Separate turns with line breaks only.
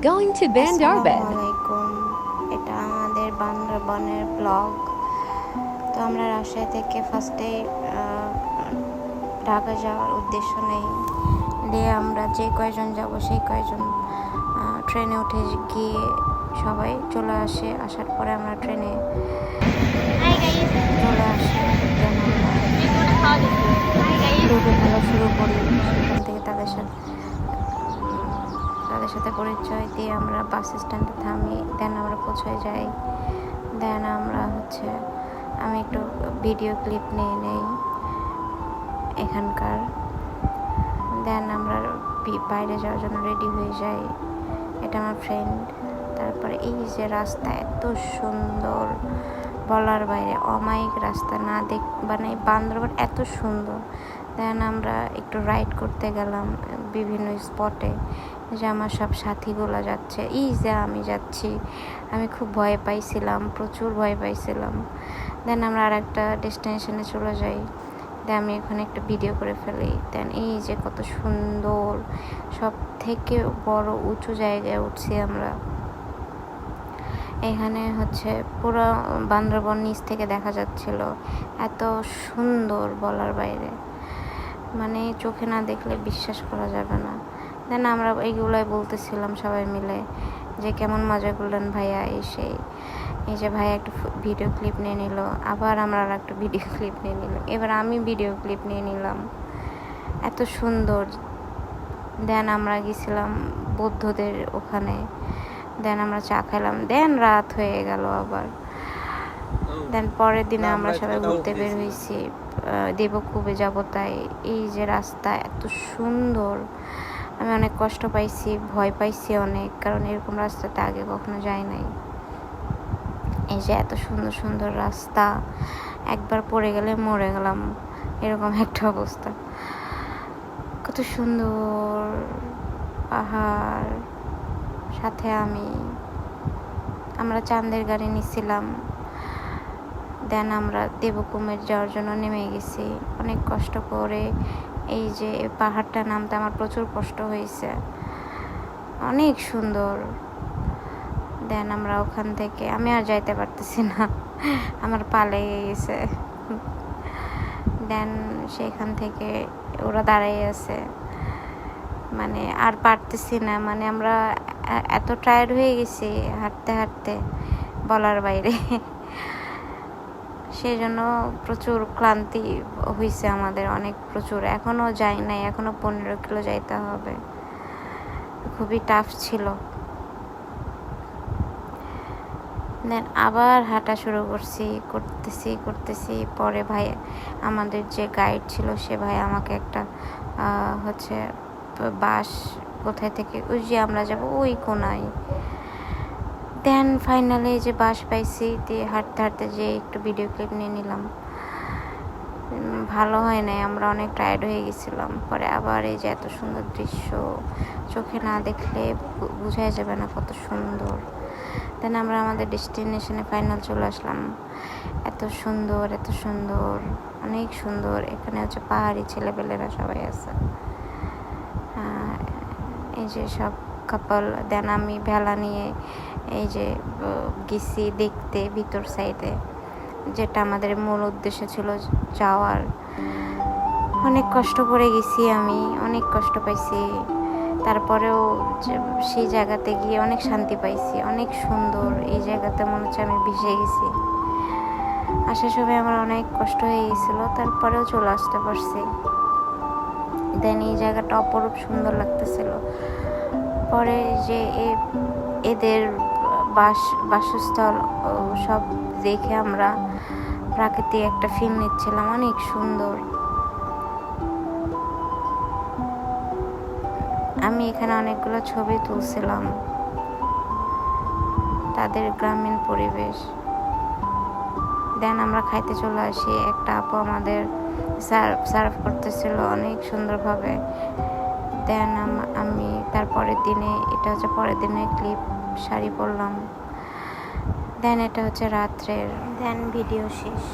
going to Bandarbed.
আসসালামু আলাইকুম। এটা আমাদের বান্দরবনের ব্লগ। তো আমরা রাজশাহী থেকে ফার্স্টে ঢাকা যাওয়ার উদ্দেশ্য নেই, দিয়ে আমরা যে কয়জন যাব সেই কয়জন ট্রেনে উঠে গিয়ে সবাই চলে আসে। আসার পরে আমরা ট্রেনে চলে আসি, লুডো খেলা শুরু করি। সেখান থেকে তাদের সাথে পরিচয় দিয়ে আমরা বাস স্ট্যান্ডে থামি। দেন আমরা পৌঁছে যাই। দেন আমরা আমি একটু ভিডিও ক্লিপ নিয়ে নেই এখানকার। দেন আমরা বাইরে যাওয়ার জন্য রেডি হয়ে যাই। এটা আমার ফ্রেন্ড। তারপরে এই যে রাস্তা এত সুন্দর, বলার বাইরে, অমায়িক রাস্তা না মানে বান্দরবান এত সুন্দর। দেন আমরা একটু রাইড করতে গেলাম বিভিন্ন স্পটে, যে আমার সব সাথীগুলো যাচ্ছে, এই যে আমি যাচ্ছি। আমি খুব ভয় পাইছিলাম, প্রচুর ভয় পাইছিলাম। দেন আমরা আর একটা ডেস্টিনেশনে চলে যাই। দেন আমি এখানে একটা ভিডিও করে ফেলি। দেন এই যে কত সুন্দর, সব থেকে বড় উঁচু জায়গায় উঠছি আমরা। এখানে পুরো বান্দরবন নিচ থেকে দেখা যাচ্ছিল, এত সুন্দর বলার বাইরে, মানে চোখে না দেখলে বিশ্বাস করা যাবে না। দেন আমরা এইগুলাই বলতেছিলাম সবাই মিলে যে কেমন মজা করলেন ভাইয়া। এই যে ভাইয়া একটা ভিডিও ক্লিপ নিয়ে নিল, আবার আমরা আর একটা ভিডিও ক্লিপ নিয়ে নিলাম, এবার আমি ভিডিও ক্লিপ নিয়ে নিলাম। এত সুন্দর। দেন আমরা গেছিলাম বৌদ্ধদের ওখানে। দেন আমরা চা খেলাম। দেন রাত হয়ে গেল আবার। দেন পরের দিনে আমরা সবাই ঘুরতে বের হয়েছি, দেবকুবে যাব। তাই এই যে রাস্তা এত সুন্দর, আমি অনেক কষ্ট পাইছি, ভয় পাইছি অনেক, কারণ এরকম রাস্তাতে আগে কখনো যাই নাই। এই যে এত সুন্দর সুন্দর রাস্তা, একবার পড়ে গেলে মরে গেলাম, এরকম একটা অবস্থা। কত সুন্দর পাহাড়, সাথে আমরা চাঁদের গাড়ি নিছিলাম। দেন আমরা দেবকুমের যাওয়ার জন্য নেমে গেছি অনেক কষ্ট করে। এই যে পাহাড়টা নামতে আমার প্রচুর কষ্ট হয়েছে, অনেক সুন্দর। দেন আমরা ওখান থেকে, আমি আর যাইতে পারতেছি না, আমার পা লেগে গেছে। দেন সেখান থেকে ওরা দাঁড়াই আছে, মানে আর পারতেছি না, মানে আমরা এত টায়ার্ড হয়ে গেছি হাঁটতে হাঁটতে, বলার বাইরে। সেই জন্য প্রচুর ক্লান্তি হয়েছে আমাদের, অনেক প্রচুর। এখনও যাই নাই, এখনও 15 কিলো যাইতে হবে। খুবই টাফ ছিল। দেন আবার হাঁটা শুরু করতেছি। পরে ভাই, আমাদের যে গাইড ছিল, সে ভাই আমাকে একটা বাস কোথায় থেকে, ওই যে আমরা যাব ওই কোনায়। দেন ফাইনালি যে বাস পাইছি, দিয়ে হাঁটতে হাঁটতে যে একটু ভিডিও ক্লিপ নিয়ে নিলাম। ভালো হয় নাই, আমরা অনেক টায়ার্ড হয়ে গেছিলাম। পরে আবার এই যে এত সুন্দর দৃশ্য, চোখে না দেখলে বোঝাই যাবে না কত সুন্দর। দেন আমরা আমাদের ডেস্টিনেশনে ফাইনাল চলে আসলাম। এত সুন্দর, এত সুন্দর, অনেক সুন্দর। এখানে পাহাড়ি ছেলেপেলেরা সবাই আছে, এই যে সব কাপল। দেন আমি ভেলা নিয়ে এই যে গেছি দেখতে ভিতর সাইডে, যেটা আমাদের মূল উদ্দেশ্য ছিল যাওয়ার। অনেক কষ্ট করে গেছি, আমি অনেক কষ্ট পাইছি। তারপরেও সেই জায়গাতে গিয়ে অনেক শান্তি পাইছি, অনেক সুন্দর। এই জায়গাতে মনে হচ্ছে আমি ভেসে গেছি। আসার সময় আমার অনেক কষ্ট হয়ে গেছিলো, তারপরেও চলে আসতে পারছি। দেন এই জায়গাটা অপরূপ সুন্দর লাগতেছিল। পরে যে এদের বাসস্থল সব দেখে আমরা প্রাকৃতিক একটা ফিল নিচ্ছিলাম, অনেক সুন্দর। আমি এখানে অনেকগুলো ছবি তুলছিলাম, তাদের গ্রামীণ পরিবেশ। দেন আমরা খাইতে চলে আসি। একটা আপু আমাদের সার্ভ করতেছিল অনেক সুন্দরভাবে। দেন আমি তারপরের দিনে, এটা পরের দিনে ক্লিপ, শাড়ি পরলাম। দেন এটা রাত্রের। দেন ভিডিও শেষ।